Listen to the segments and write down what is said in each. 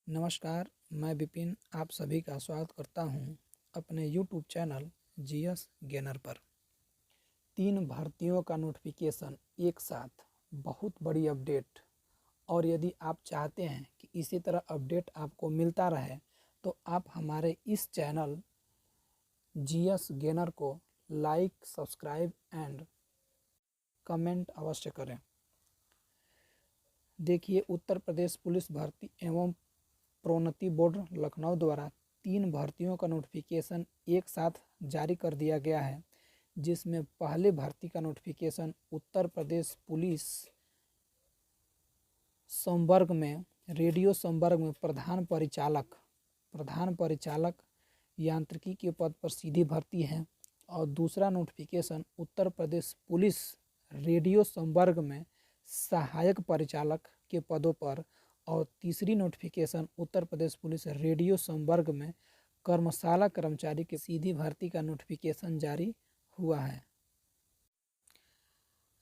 नमस्कार, मैं विपिन आप सभी का स्वागत करता हूं अपने YouTube चैनल जीएस गेनर पर। 3 भर्तियों का नोटिफिकेशन एक साथ, बहुत बड़ी अपडेट। और यदि आप चाहते हैं कि इसी तरह अपडेट आपको मिलता रहे तो आप हमारे इस चैनल जीएस गेनर को लाइक, सब्सक्राइब एंड कमेंट अवश्य करें। देखिए, उत्तर प्रदेश पुलिस भर्ती एवं प्रोन्नति बोर्ड लखनऊ द्वारा 3 भर्तियों का नोटिफिकेशन एक साथ जारी कर दिया गया है, जिसमें पहले भर्ती का नोटिफिकेशन उत्तर प्रदेश पुलिस संवर्ग में रेडियो संवर्ग में प्रधान परिचालक यांत्रिकी के पद पर सीधी भर्ती है। और दूसरा notification Uttar Pradesh police radio संवर्ग में सहायक परिचालक के पदों पर, और तीसरी notification Uttar Pradesh police radio संवर्ग में कर्मशाला कर्मचारी की सीधी भर्ती का नोटिफिकेशन जारी हुआ है।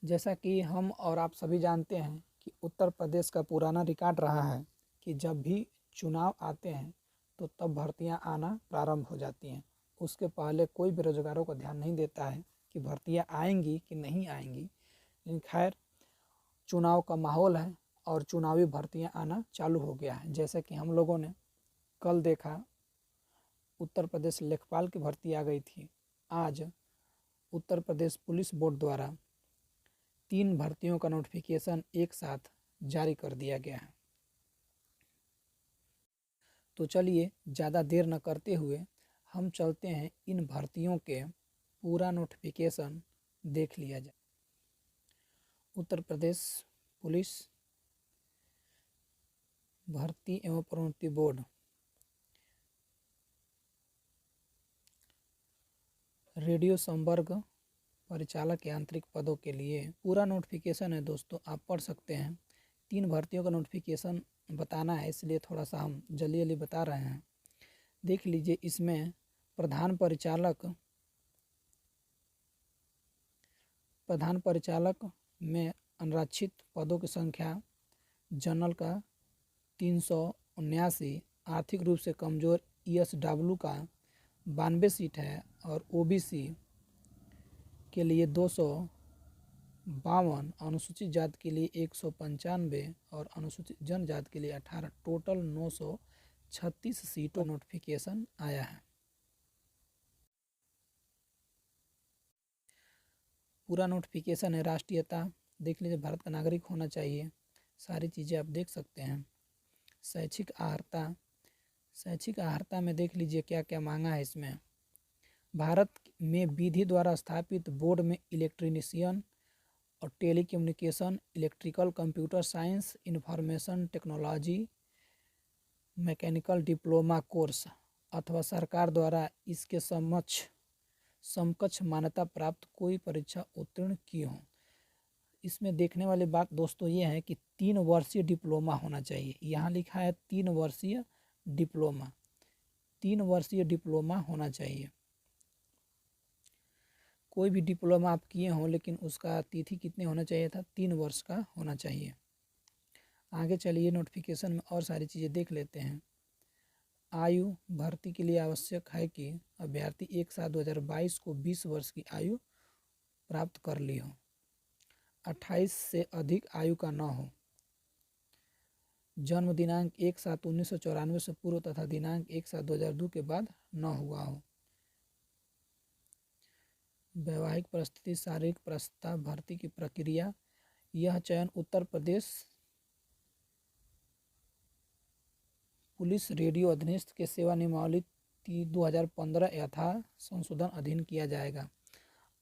जैसा कि हम और आप सभी जानते हैं कि उत्तर प्रदेश का पुराना रिकॉर्ड रहा है कि जब भी चुनाव आते हैं तो तब भर्तियां आना प्रारंभ हो जाती हैं। उसके पहले कोई बेरोजगारों को ध्यान नहीं देता है कि भर्तियां आएंगी कि नहीं आएंगी। लेकिन खैर, चुनाव का माहौल है और चुनावी भर्तियां आना चालू हो गया है। जैसे कि हम लोगों ने कल देखा, उत्तर प्रदेश लेखपाल की भर्ती आ गई थी। आज उत्तर प्रदेश पुलिस बोर्ड द्वारा 3 भर्तियों का नोटिफिकेशन एक साथ जारी कर दिया गया है। तो चलिए, ज़्यादा देर न करते हुए हम चलते हैं इन भर्तियों के पूरा नोटिफिकेशन देख लिया जाए। उत्तर प्रदेश पुलिस भर्ती एवं प्रोन्नति बोर्ड रेडियो संवर्ग परिचालक यांत्रिक पदों के लिए पूरा नोटिफिकेशन है दोस्तों, आप पढ़ सकते हैं। 3 भर्तियों का नोटिफिकेशन बताना है, इसलिए थोड़ा सा हम जल्दी जल्दी बता रहे हैं। देख लीजिए, इसमें प्रधान परिचालक में अनारक्षित पदों की संख्या जनरल का 379, आर्थिक रूप से कमजोर ESW का 92 सीट है, और OBC के लिए 252, अनुसूचित जाति के लिए 195 और अनुसूचित जनजाति के लिए 18, टोटल 936 सीटों नोटिफिकेशन आया है। पूरा नोटिफिकेशन है। राष्ट्रीयता देख लीजिए, भारत का नागरिक होना चाहिए। सारी चीज़ें आप देख सकते हैं। शैक्षिक अर्हता में देख लीजिए क्या क्या मांगा है इसमें। भारत में विधि द्वारा स्थापित बोर्ड में इलेक्ट्रीशियन और telecommunication, electrical, computer science, information technology, mechanical diploma course अथवा सरकार द्वारा इसके समकक्ष मान्यता प्राप्त कोई परीक्षा उत्तीर्ण की हो। इसमें देखने वाली बात दोस्तों ये है कि 3 वर्षीय डिप्लोमा होना चाहिए। यहाँ लिखा है 3 वर्षीय डिप्लोमा, 3 वर्षीय डिप्लोमा होना चाहिए। कोई भी डिप्लोमा आप किए हों, लेकिन उसका तिथि कितने होना चाहिए था, 3 वर्ष का होना चाहिए। आगे चलिए, नोटिफिकेशन में और सारी चीज़ें देख लेते हैं। आयु भर्ती के लिए आवश्यक है कि अभ्यर्थी 1/7/2022 को 20 वर्ष की आयु प्राप्त कर ली हो, 28 से अधिक आयु का न हो, जन्म दिनांक 1/7/1994 से पूर्व तथा दिनांक 1/7/2002 के बाद न हुआ हो। वैवाहिक परिस्थिति, शारीरिक प्रस्ताव, भर्ती की प्रक्रिया। यह चयन उत्तर प्रदेश पुलिस रेडियो अधिनियम के सेवा नियमावली 2015 यथा संशोधन अधीन किया जाएगा।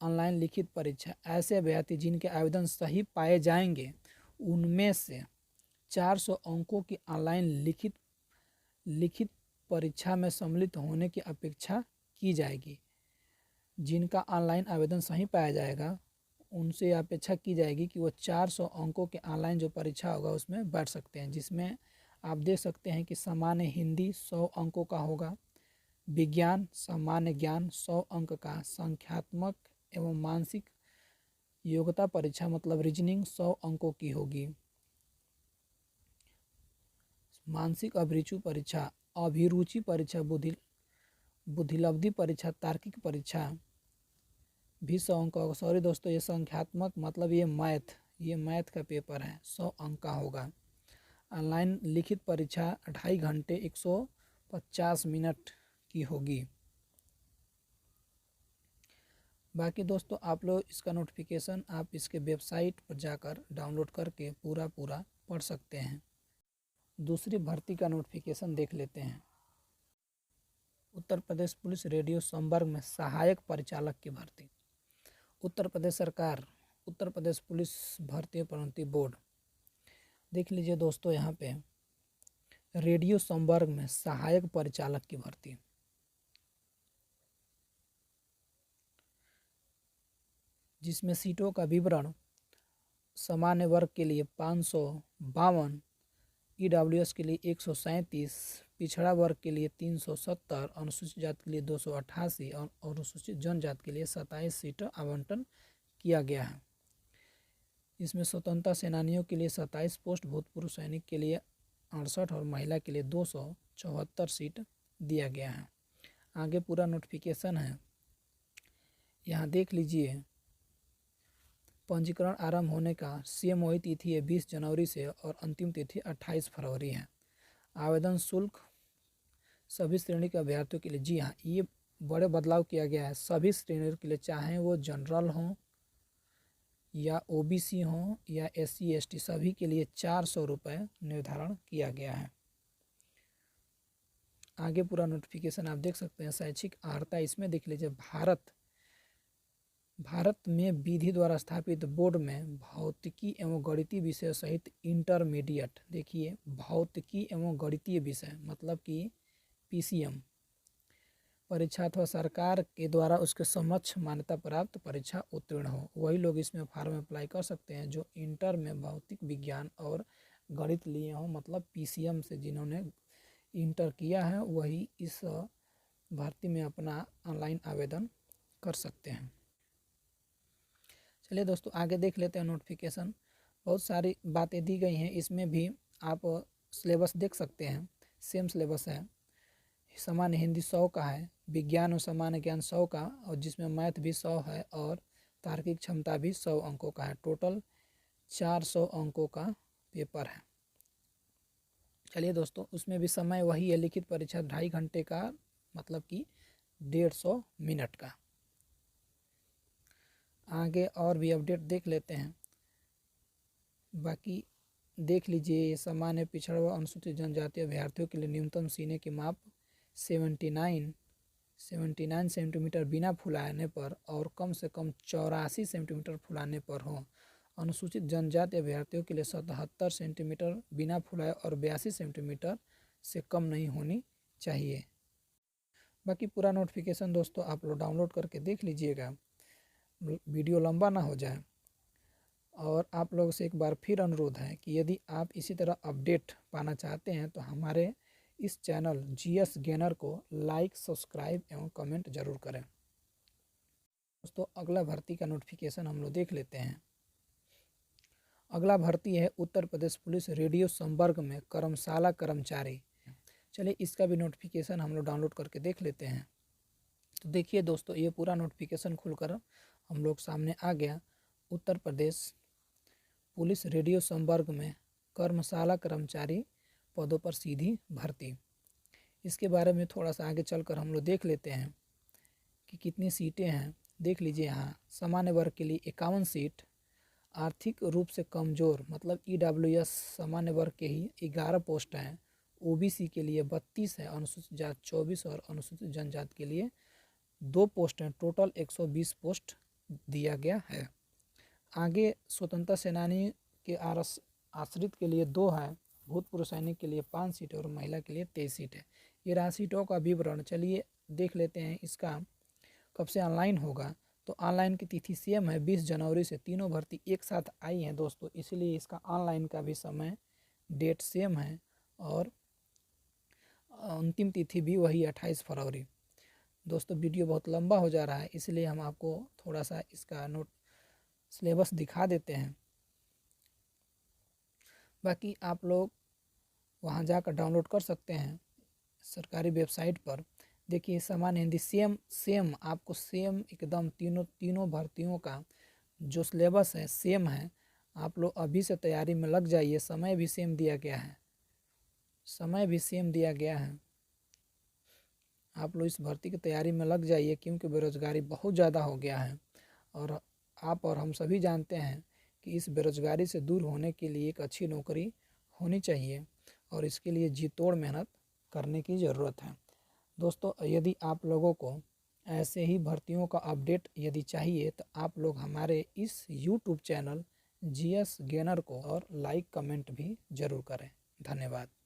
ऑनलाइन लिखित परीक्षा, ऐसे अभ्यर्थी जिनके आवेदन सही पाए जाएंगे उनमें से 400 अंकों की ऑनलाइन लिखित परीक्षा में सम्मिलित होने की अपेक्षा की जाएगी। जिनका ऑनलाइन आवेदन सही पाया जाएगा उनसे अपेक्षा की जाएगी कि वो 400 अंकों के ऑनलाइन जो परीक्षा होगा उसमें बैठ सकते हैं, जिसमें आप देख सकते हैं कि सामान्य हिंदी 100 अंकों का होगा, विज्ञान सामान्य ज्ञान 100 अंक का, संख्यात्मक एवं मानसिक योग्यता परीक्षा मतलब रीजनिंग 100 अंकों की होगी, मानसिक अभिरुचि परीक्षा, बुद्धिलब्धि परीक्षा, तार्किक परीक्षा भी 100 अंक होगा। सॉरी दोस्तों, ये संख्यात्मक मतलब ये मैथ का पेपर है, 100 अंक का होगा। ऑनलाइन लिखित परीक्षा 2.5 घंटे 150 मिनट की होगी। बाकी दोस्तों आप लोग इसका नोटिफिकेशन आप इसके वेबसाइट पर जाकर डाउनलोड करके पूरा पढ़ सकते हैं। दूसरी भर्ती का नोटिफिकेशन देख लेते हैं। उत्तर प्रदेश पुलिस रेडियो संवर्ग में सहायक परिचालक की भर्ती। उत्तर प्रदेश सरकार, उत्तर प्रदेश पुलिस भर्ती प्रोन्नति बोर्ड, देख लीजिए दोस्तों यहाँ पे रेडियो संवर्ग में सहायक परिचालक की भर्ती। जिसमें सीटों का विवरण सामान्य वर्ग के लिए 552, EWS के लिए 137, पिछड़ा वर्ग के लिए 370, अनुसूचित जाति के लिए 288 और अनुसूचित जनजाति के लिए 27 सीट आवंटन किया गया है। इसमें स्वतंत्रता सेनानियों के लिए 27 पोस्ट, भूतपूर्व सैनिक के लिए 68 और महिला के लिए 274 सीट दिया गया है। आगे पूरा नोटिफिकेशन है, यहाँ देख लीजिए। पंजीकरण आरंभ होने का CMOE तिथि है 20 जनवरी से और अंतिम तिथि 28 फरवरी है। आवेदन शुल्क सभी श्रेणी के अभ्यर्थियों के लिए, जी हाँ, ये बड़े बदलाव किया गया है। सभी श्रेणियों के लिए, चाहे वो जनरल हों या OBC हों या SC ST, सभी के लिए 400 रुपये निर्धारण किया गया है। आगे पूरा नोटिफिकेशन आप देख सकते हैं। शैक्षिक अर्हता इसमें देख लीजिए। भारत में विधि द्वारा स्थापित बोर्ड में भौतिकी एवं गणितीय विषय सहित इंटरमीडिएट, देखिए भौतिकी एवं गणितीय विषय मतलब कि PCM परीक्षा अथवा सरकार के द्वारा उसके समक्ष मान्यता प्राप्त परीक्षा उत्तीर्ण हो, वही लोग इसमें फॉर्म अप्लाई कर सकते हैं जो इंटर में भौतिक विज्ञान और गणित लिए हों। मतलब PCM से जिन्होंने इंटर किया है वही इस भर्ती में अपना ऑनलाइन आवेदन कर सकते हैं। चलिए दोस्तों आगे देख लेते हैं नोटिफिकेशन। बहुत सारी बातें दी गई हैं, इसमें भी आप सिलेबस देख सकते हैं। सेम सिलेबस है। सामान्य हिंदी 100 का है, विज्ञान और सामान्य ज्ञान 100 का, और जिसमें मैथ भी 100 है और तार्किक क्षमता भी 100 अंकों का है। टोटल 400 अंकों का पेपर है। चलिए दोस्तों, उसमें भी समय वही है, लिखित परीक्षा 2.5 घंटे का, मतलब कि 150 मिनट का। आगे और भी अपडेट देख लेते हैं। बाकी देख लीजिए, सामान्य पिछड़ा व अनुसूचित जनजाति अभ्यर्थियों के लिए न्यूनतम सीने की माप 79 सेंटीमीटर बिना फुलाने पर और कम से कम 84 सेंटीमीटर फुलाने पर हो। अनुसूचित जनजाति अभ्यर्थियों के लिए 77 सेंटीमीटर बिना फुलाए और 82 सेंटीमीटर से कम नहीं होनी चाहिए। बाकी पूरा नोटिफिकेशन दोस्तों आप लोग डाउनलोड करके देख लीजिएगा, वीडियो लंबा ना हो जाए। और आप लोगों से एक बार फिर अनुरोध है कि यदि आप इसी तरह अपडेट पाना चाहते हैं तो हमारे इस चैनल GS गेनर को लाइक, सब्सक्राइब एवं कमेंट जरूर करें। दोस्तों अगला भर्ती का नोटिफिकेशन हम लोग देख लेते हैं। अगला भर्ती है उत्तर प्रदेश पुलिस रेडियो संवर्ग में कर्मशाला कर्मचारी। चलिए इसका भी नोटिफिकेशन हम लोग डाउनलोड करके देख लेते हैं। तो देखिए दोस्तों, ये पूरा नोटिफिकेशन खुलकर हम लोग सामने आ गया। उत्तर प्रदेश पुलिस रेडियो संवर्ग में कर्मशाला कर्मचारी पदों पर सीधी भर्ती। इसके बारे में थोड़ा सा आगे चलकर हम लोग देख लेते हैं कि कितनी सीटें हैं। देख लीजिए, यहाँ सामान्य वर्ग के लिए 51 सीट, आर्थिक रूप से कमज़ोर मतलब EWS सामान्य वर्ग के ही 11 पोस्ट हैं, OBC के लिए 32 है, अनुसूचित जाति 24 और अनुसूचित जनजाति के लिए 2 पोस्ट हैं। टोटल 120 पोस्ट दिया गया है। आगे स्वतंत्रता सेनानी के आश्रित के लिए 2 है, भूतपूर्व सैनिक के लिए 5 सीट और महिला के लिए 23 सीट है। ये रहा सीटों का विवरण। चलिए देख लेते हैं इसका कब से ऑनलाइन होगा। तो ऑनलाइन की तिथि सेम है, 20 जनवरी से। तीनों भर्ती एक साथ आई हैं दोस्तों, इसलिए इसका ऑनलाइन का भी समय डेट सेम है और अंतिम तिथि भी वही 28 फरवरी। दोस्तों वीडियो बहुत लंबा हो जा रहा है, इसलिए हम आपको थोड़ा सा इसका सिलेबस दिखा देते हैं। बाकी आप लोग वहाँ जाकर डाउनलोड कर सकते हैं सरकारी वेबसाइट पर। देखिए सामान्य हिंदी सेम आपको सेम एकदम तीनों भर्तियों का जो सिलेबस है सेम है। आप लोग अभी से तैयारी में लग जाइए। समय भी सेम दिया गया है, आप लोग इस भर्ती की तैयारी में लग जाइए, क्योंकि बेरोज़गारी बहुत ज़्यादा हो गया है। और आप और हम सभी जानते हैं कि इस बेरोज़गारी से दूर होने के लिए एक अच्छी नौकरी होनी चाहिए और इसके लिए जी तोड़ मेहनत करने की ज़रूरत है। दोस्तों, यदि आप लोगों को ऐसे ही भर्तियों का अपडेट यदि चाहिए तो आप लोग हमारे इस यूट्यूब चैनल जीएस गेनर को और लाइक कमेंट भी ज़रूर करें। धन्यवाद।